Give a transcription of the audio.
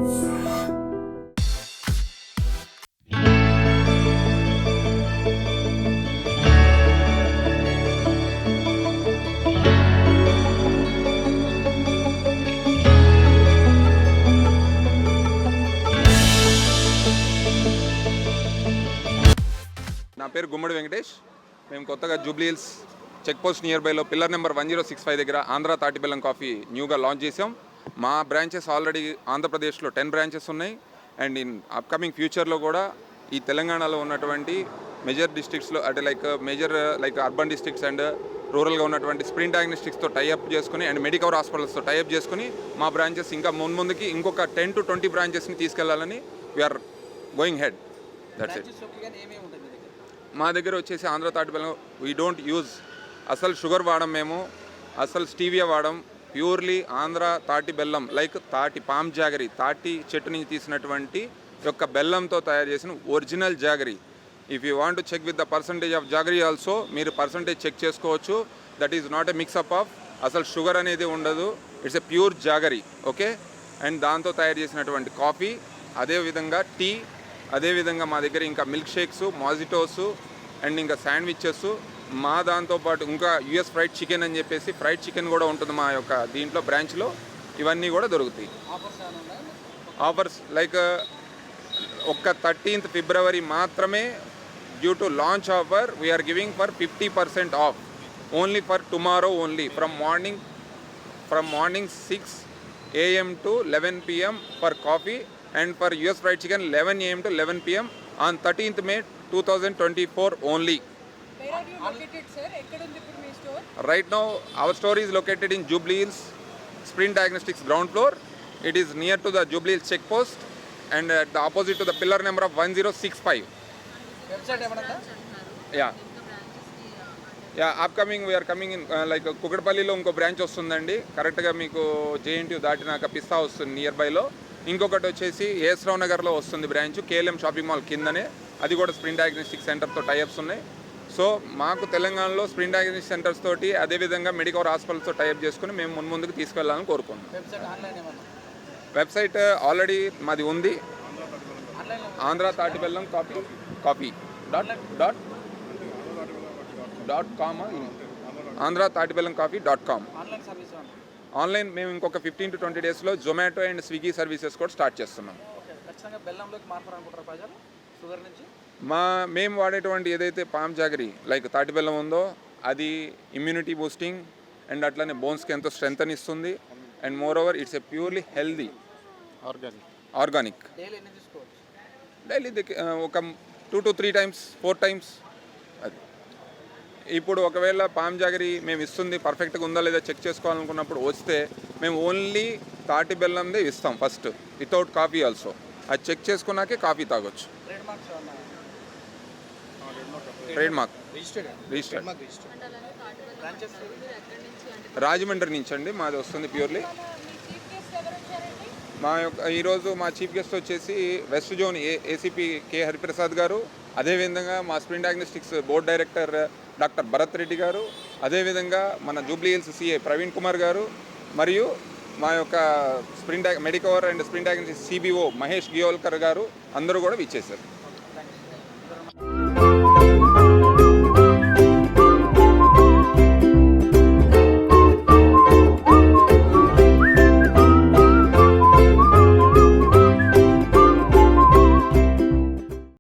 నా పేరు గుమ్మడి వెంకటేష్. మేము కొత్తగా Jubilee Hills check post near బైలో పిల్లర్ నెంబర్ 1065 దగ్గర ఆంధ్ర తాటి బెల్లం కాఫీ న్యూగా లాంచ్ చేసాం. మా బ్రాంచెస్ ఆల్రెడీ ఆంధ్రప్రదేశ్లో 10 బ్రాంచెస్ ఉన్నాయి. అండ్ ఇన్ అప్కమింగ్ ఫ్యూచర్లో కూడా ఈ తెలంగాణలో ఉన్నటువంటి మేజర్ డిస్ట్రిక్ట్స్లో అంటే మేజర్ అర్బన్ డిస్ట్రిక్ట్స్ అండ్ రూరల్గా ఉన్నటువంటి స్ప్రింట్ డయాగ్నోస్టిక్స్తో టైఅప్ చేసుకుని అండ్ మెడికవర్ హాస్పిటల్స్తో టైఅప్ చేసుకుని మా బ్రాంచెస్ ఇంకా ముందుకి ఇంకొక 10 to 20 బ్రాంచెస్ని తీసుకెళ్లాలని we're going head. That's it. మా దగ్గర వచ్చేసి ఆంధ్ర తాటి బెల్లం వీ డోంట్ యూజ్ అసలు షుగర్ వాడం, మేము అసలు స్టీవియా వాడం. ప్యూర్లీ ఆంధ్ర తాటి బెల్లం తాటి పామ్ జాగరీ, తాటి చెట్టు నుంచి తీసినటువంటి యొక్క బెల్లంతో తయారు చేసిన original jaggery. If you want to check with the percentage of jaggery also మీరు పర్సంటేజ్ చెక్ చేసుకోవచ్చు. That is not a mixup of అసలు షుగర్ అనేది ఉండదు. It's a pure jaggery. Okay. And దాంతో తయారు చేసినటువంటి కాఫీ, అదేవిధంగా టీ, అదేవిధంగా మా దగ్గర ఇంకా మిల్క్ షేక్స్, మాజిటోస్ అండ్ ఇంకా శాండ్విచెస్, మా దాంతోపాటు ఇంకా యూఎస్ ఫ్రైడ్ చికెన్ అని చెప్పేసి ఫ్రైడ్ చికెన్ కూడా ఉంటుంది మా యొక్క దీంట్లో బ్రాంచ్లో. ఇవన్నీ కూడా దొరుకుతాయి. ఆఫర్స్ ఒక్క 13th February మాత్రమే due to launch offer we're giving for 50% off only for tomorrow only from morning 6 AM to 11 PM for coffee and for US fried chicken 11 AM to 11 PM on 13th May 2024 only. Where are you located, sir? Ekkadundi ippudu mee store? Right now our store is located in Jubilee Hills Sprint Diagnostics ground floor. It is near to the Jubilee Hills check post and at the opposite to the pillar number of 1065. Website emanada? Upcoming we are coming in Kukatpalliలో ఇంకో branch వస్తుందండి. కరెక్ట్గా మీకు JNTU దాటినాక పిస్తా వస్తుంది near బైలో. ఇంకొకటి వచ్చేసి ఏస్రావు నగర్లో వస్తుంది branch, KLM shopping mall కిందనే. అది కూడా స్ప్రింట్ డయాగ్నోస్టిక్ సెంటర్తో టైఅప్స్ ఉన్నాయి. సో మాకు తెలంగాణలో స్ప్రింట్ డయాగ్నోస్టిక్ సెంటర్స్ తోటి అదేవిధంగా మెడికవర్ హాస్పిటల్స్తో టైఅప్ చేసుకుని మేము ముందుకు తీసుకెళ్లాలని కోరుకుంటున్నాం. వెబ్సైట్ ఆల్రెడీ మాది ఉంది, ఆంధ్ర తాటి బెల్లం కాఫీ .com, ఆంధ్ర తాటి బెల్లం కాఫీ.com. ఆన్లైన్ మేము ఇంకొక 15 to 20 డేస్లో జొమాటో అండ్ స్విగ్గీ సర్వీసెస్ కూడా స్టార్ట్ చేస్తున్నాం. మేము వాడేటువంటి ఏదైతే పామ్ జాగరీ తాటి బెల్లం ఉందో అది ఇమ్యూనిటీ బూస్టింగ్ అండ్ అట్లనే బోన్స్కి ఎంతో స్ట్రెంగ్త్ అని ఇస్తుంది. And more over it's a purely healthy organic. Daily ఒక 2 to 3 times 4 times. అది ఇప్పుడు ఒకవేళ పామ్ జాగరీ మేము ఇస్తుంది పర్ఫెక్ట్గా ఉందా లేదా చెక్ చేసుకోవాలనుకున్నప్పుడు వస్తే మేము ఓన్లీ తాటి బెల్లందే ఇస్తాం ఫస్ట్, వితౌట్ కాఫీ ఆల్సో. అది చెక్ చేసుకున్నాకే కాఫీ తాగొచ్చు. ట్రేడ్ మార్క్ రిజిస్టర్డ్ రాజమండ్రి నుంచి అండి మాది వస్తుంది ప్యూర్లీ. ఈరోజు మా చీఫ్ గెస్ట్ వచ్చేసి west zone ACP K Hariprasad గారు, అదేవిధంగా మా Sprint Diagnostics board director doctor Bharat Reddy గారు, అదేవిధంగా మన జూబ్లీ హిల్స్ సిఏ ప్రవీణ్ కుమార్ గారు, మరియు మా యొక్క Medicover and Sprint Diagnostics CBO Mahesh Giyolkar గారు అందరూ కూడా విచ్చేశారు.